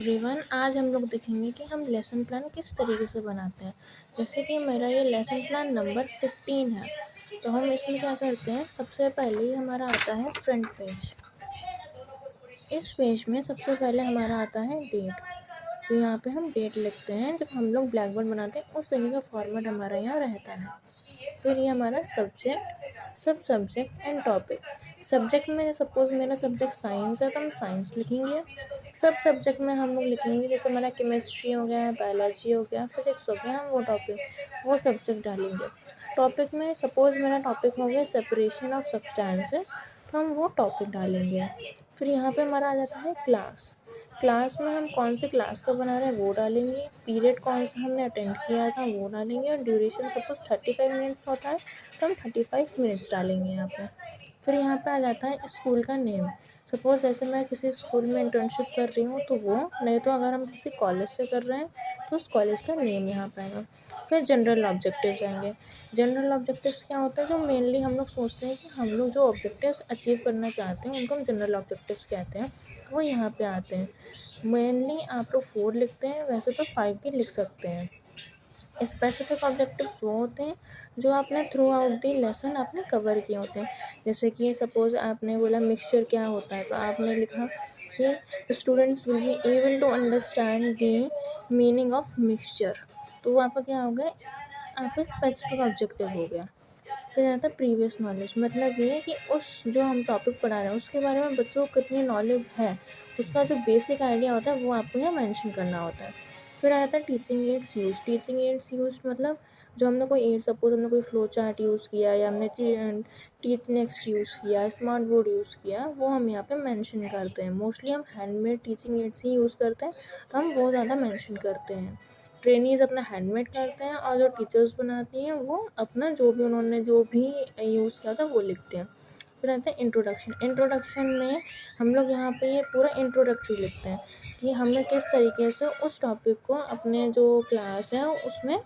Everyone, आज हम लोग देखेंगे कि हम लेसन प्लान किस तरीके से बनाते हैं। जैसे कि मेरा ये लेसन प्लान नंबर 15 है। तो हम इसमें क्या करते हैं, सबसे पहले ही हमारा आता है फ्रंट पेज। इस पेज में सबसे पहले हमारा आता है डेट। तो यहाँ पे हम डेट लिखते हैं, जब हम लोग ब्लैक बोर्ड बनाते हैं उस तरह का फॉर्मेट हमारा यहाँ रहता है। फिर ये हमारा सब्जेक्ट, सब सब्जेक्ट एंड टॉपिक। सब्जेक्ट में सपोज़ मेरा सब्जेक्ट साइंस है तो हम साइंस लिखेंगे। सब सब्जेक्ट में हम लोग लिखेंगे, जैसे हमारा केमिस्ट्री हो गया, बायोलॉजी हो गया, फिजिक्स हो गया, हम वो टॉपिक वो सब्जेक्ट डालेंगे। टॉपिक में सपोज़ मेरा टॉपिक हो गया सेपरेशन ऑफ सब्सटेंसेस, तो हम वो टॉपिक डालेंगे। फिर यहाँ पे हमारा आ जाता है क्लास। क्लास में हम कौन से क्लास का बना रहे हैं वो डालेंगे, पीरियड कौन सा हमने अटेंड किया था वो डालेंगे, और ड्यूरेशन सपोज़ 35 मिनट्स होता है तो हम 35 मिनट्स डालेंगे यहाँ पे। फिर यहाँ पे आ जाता है स्कूल का नेम। सपोज़ जैसे मैं किसी स्कूल में इंटर्नशिप कर रही हूँ तो वो, नहीं तो अगर हम किसी कॉलेज से कर रहे हैं तो उस कॉलेज का नेम यहाँ पे आएगा। फिर जनरल ऑब्जेक्टिव्स आएंगे। जनरल ऑब्जेक्टिव्स क्या होता है, जो मेनली हम लोग सोचते हैं कि हम लोग जो ऑब्जेक्टिव्स अचीव करना चाहते हैं उनको हम जनरल ऑब्जेक्टिव्स कहते हैं, तो वो यहाँ पे आते हैं। मेनली आप लोग 4 लिखते हैं, वैसे तो 5 भी लिख सकते हैं। स्पेसिफिक ऑब्जेक्टिव्स वो होते हैं जो आपने थ्रू आउट दी लेसन आपने कवर किए होते हैं। जैसे कि सपोज़ आपने बोला मिक्सचर क्या होता है, तो आपने लिखा कि students will be able to understand the meaning of mixture. तो वो आपका क्या हो गया, आपका स्पेसिफिक ऑब्जेक्टिव हो गया। फिर आता है प्रीवियस नॉलेज, मतलब ये है कि उस जो हम टॉपिक पढ़ा रहे हैं उसके बारे में बच्चों को कितनी नॉलेज है, उसका जो बेसिक आइडिया होता है वो आपको यहाँ मेंशन करना होता है। फिर आ जाता है teaching ads use. Teaching ads use मतलब जो हमने कोई एड, सपोज हमने कोई फ्लो चार्ट यूज़ किया या हमने टीच नेक्स्ट यूज़ किया, स्मार्ट बोर्ड यूज़ किया, वो हम यहाँ पे मेंशन करते हैं। मोस्टली हम हैंडमेड टीचिंग एड्स ही यूज़ करते हैं, तो हम वो ज़्यादा मेंशन करते हैं। ट्रेनीज़ अपना हैंडमेड करते हैं, और जो टीचर्स बनाती हैं वो अपना जो भी उन्होंने जो भी यूज़ किया था वो लिखते हैं। फिर आता है इंट्रोडक्शन। इंट्रोडक्शन में हम लोग यहाँ पे ये पूरा इंट्रोडक्टरी लिखते हैं कि हमें किस तरीके से उस टॉपिक को अपने जो क्लास है उसमें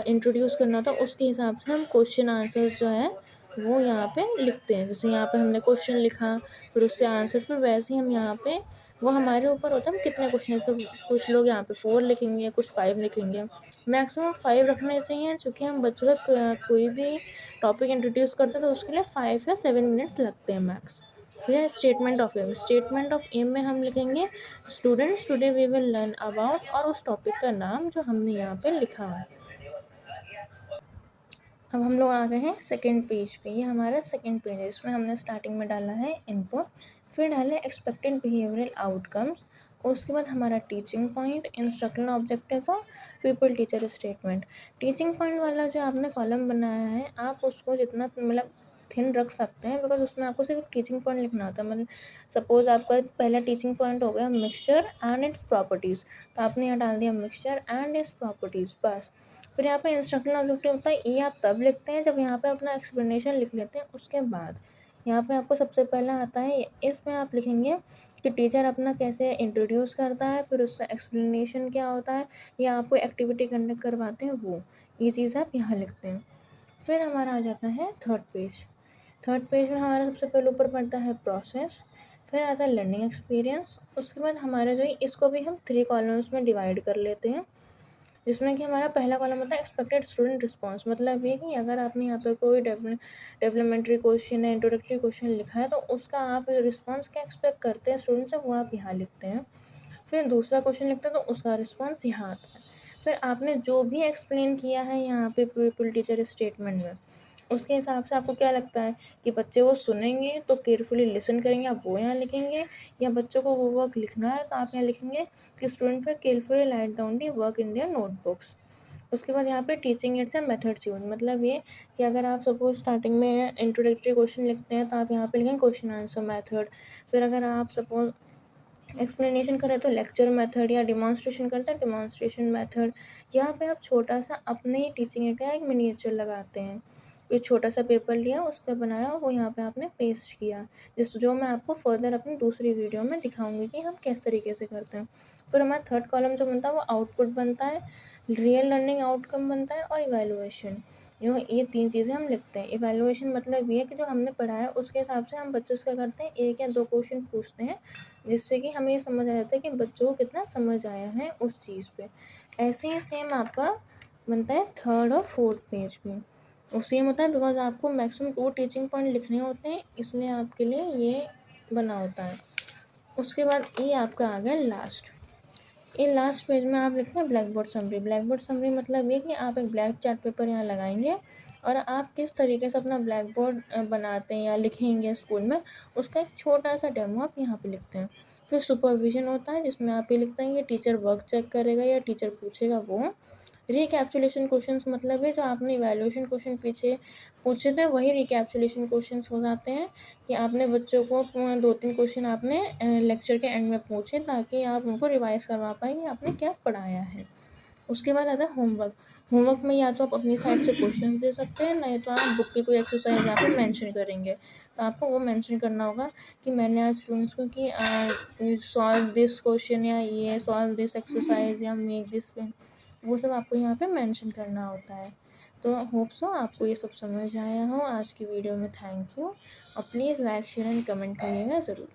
इंट्रोड्यूस करना था, उसके हिसाब से हम क्वेश्चन आंसर्स जो है वो यहाँ पे लिखते हैं। जैसे यहाँ पे हमने क्वेश्चन लिखा, फिर उससे आंसर, फिर वैसे ही हम यहाँ पे, वो हमारे ऊपर होता है हम कितने क्वेश्चन, सब कुछ लोग यहाँ पे 4 लिखेंगे, कुछ 5 लिखेंगे। मैक्सिमम 5 रखने चाहिए, चूँकि हम बच्चों का कोई भी टॉपिक इंट्रोड्यूस करते हैं तो उसके लिए 5 या 7 मिनट्स लगते हैं मैक्स। फिर statement of M. Statement of M में हम लिखेंगे students today we will learn about, और उस टॉपिक का नाम जो हमने यहाँ पे लिखा है। अब हम लोग आ गए हैं सेकंड पेज पे। ये हमारा सेकंड पेज है, इसमें हमने स्टार्टिंग में डाला है इनपुट, फिर डाले एक्सपेक्टेड बिहेवियरल आउटकम्स, उसके बाद हमारा टीचिंग पॉइंट, इंस्ट्रक्शनल ऑब्जेक्टिव्स और people teacher statement. Teaching point वाला जो आपने कॉलम बनाया है, आप उसको जितना मतलब थिन रख सकते हैं, बिकॉज उसमें आपको सिर्फ टीचिंग पॉइंट लिखना होता है। मतलब सपोज आपका पहला टीचिंग पॉइंट हो गया मिक्सचर एंड इट्स प्रॉपर्टीज़, तो आपने यहाँ डाल दिया मिक्सचर एंड इट्स प्रॉपर्टीज़ बस। फिर यहाँ पे इंस्ट्रक्शनल ऑब्जेक्टिव होता है, ये आप तब लिखते हैं जब यहाँ पे अपना एक्सप्लेनेशन लिख लेते हैं। उसके बाद यहाँ पे आपको सबसे पहला आता है, इसमें आप लिखेंगे कि टीचर अपना कैसे इंट्रोड्यूस करता है, फिर उसका एक्सप्लेनेशन क्या होता है, या आपको एक्टिविटी कंडक्ट करवाते हैं वो, ये चीज़ आप यहाँ लिखते हैं। फिर हमारा आ जाता है थर्ड पेज। थर्ड पेज में हमारा सबसे पहले ऊपर पड़ता है प्रोसेस, फिर आता है लर्निंग एक्सपीरियंस। उसके बाद हमारा जो है, इसको भी हम 3 कॉलम्स में डिवाइड कर लेते हैं, जिसमें कि हमारा पहला कॉलम होता है एक्सपेक्टेड स्टूडेंट रिस्पांस। मतलब ये कि अगर आपने यहाँ पे कोई डेवलपमेंट्री क्वेश्चन या इंट्रोडक्टरी क्वेश्चन लिखा है तो उसका आप रिस्पांस क्या एक्सपेक्ट करते हैं स्टूडेंट से, वो आप यहाँ लिखते हैं। फिर दूसरा क्वेश्चन लिखते हैं तो उसका रिस्पांस यहाँ आता है। फिर आपने जो भी एक्सप्लेन किया है यहाँ पे पीपल टीचर स्टेटमेंट में, उसके हिसाब से आपको क्या लगता है कि बच्चे वो सुनेंगे तो केयरफुली लिसन करेंगे, आप वो यहाँ लिखेंगे, या बच्चों को वो वर्क लिखना है तो आप यहाँ लिखेंगे कि स्टूडेंट फिर carefully write down the work in their notebooks. उसके बाद यहाँ पे teaching ads and methods use, मतलब ये कि अगर आप सपोज स्टार्टिंग में इंट्रोडक्टरी क्वेश्चन लिखते हैं तो आप यहाँ पे लिखेंगे क्वेश्चन आंसर मेथड। फिर अगर आप सपोज एक्सप्लेनेशन करें तो लेक्चर मेथड, या डिमॉन्स्ट्रेशन करते हैं डिमॉन्स्ट्रेशन मेथड। यहाँ पे आप छोटा सा अपने ही टीचिंग एड का एक मिनिएचर लगाते हैं। एक छोटा सा पेपर लिया, उस पे बनाया, वो यहाँ पे आपने पेस्ट किया, जो मैं आपको फर्दर अपनी दूसरी वीडियो में दिखाऊंगी कि हम किस तरीके से करते हैं। फिर हमारा थर्ड कॉलम जो बनता है वो आउटपुट बनता है, रियल लर्निंग आउटकम बनता है और इवैल्यूएशन। जो ये 3 चीज़ें हम लिखते हैं। इवैल्यूएशन मतलब ये है कि जो हमने पढ़ा है उसके हिसाब से हम बच्चों से क्या करते हैं, 1 या 2 क्वेश्चन पूछते हैं, जिससे कि हमें ये समझ आ जाता है कि बच्चों को कितना समझ आया है उस चीज़ पे। ऐसे ही सेम आपका बनता है थर्ड और फोर्थ पेज पे, और सेम होता है बिकॉज आपको मैक्सिमम 2 टीचिंग पॉइंट लिखने होते हैं, इसलिए आपके लिए ये बना होता है। उसके बाद ये आपका आ गया लास्ट। ये लास्ट पेज में आप लिखते हैं black board summary. Black board summary मतलब ये कि आप एक ब्लैक चार्ट पेपर यहाँ लगाएंगे और आप किस तरीके से अपना ब्लैक बोर्ड बनाते हैं या लिखेंगे स्कूल में, उसका एक छोटा सा डेमो आप यहाँ पे लिखते हैं। फिर सुपरविजन होता है, जिसमें आप ये लिखते हैं कि टीचर वर्क चेक करेगा या टीचर पूछेगा वो। रिकैप्सुलेशन क्वेश्चंस मतलब है जो आपने इवैल्यूएशन क्वेश्चन पीछे पूछे थे, वही रिकैप्सुलेशन क्वेश्चंस हो जाते हैं कि आपने बच्चों को 2-3 क्वेश्चन आपने लेक्चर के एंड में पूछे, ताकि आप उनको रिवाइज करवा पाएँ कि आपने क्या पढ़ाया है। उसके बाद आता है होमवर्क। होमवर्क में या तो आप अपनी साइड से क्वेश्चंस दे सकते हैं, नहीं तो आप बुक की कोई एक्सरसाइज यहाँ पे मेंशन करेंगे, तो आपको वो मेंशन करना होगा कि मैंने आज स्टूडेंट्स को कि सॉल्व दिस क्वेश्चन या ये सॉल्व दिस एक्सरसाइज या मेक दिस, वो सब आपको यहाँ पे मेंशन करना होता है। तो होप सो आपको ये सब समझ आया हो आज की वीडियो में। थैंक यू, और please like share and comment करिएगा ज़रूर।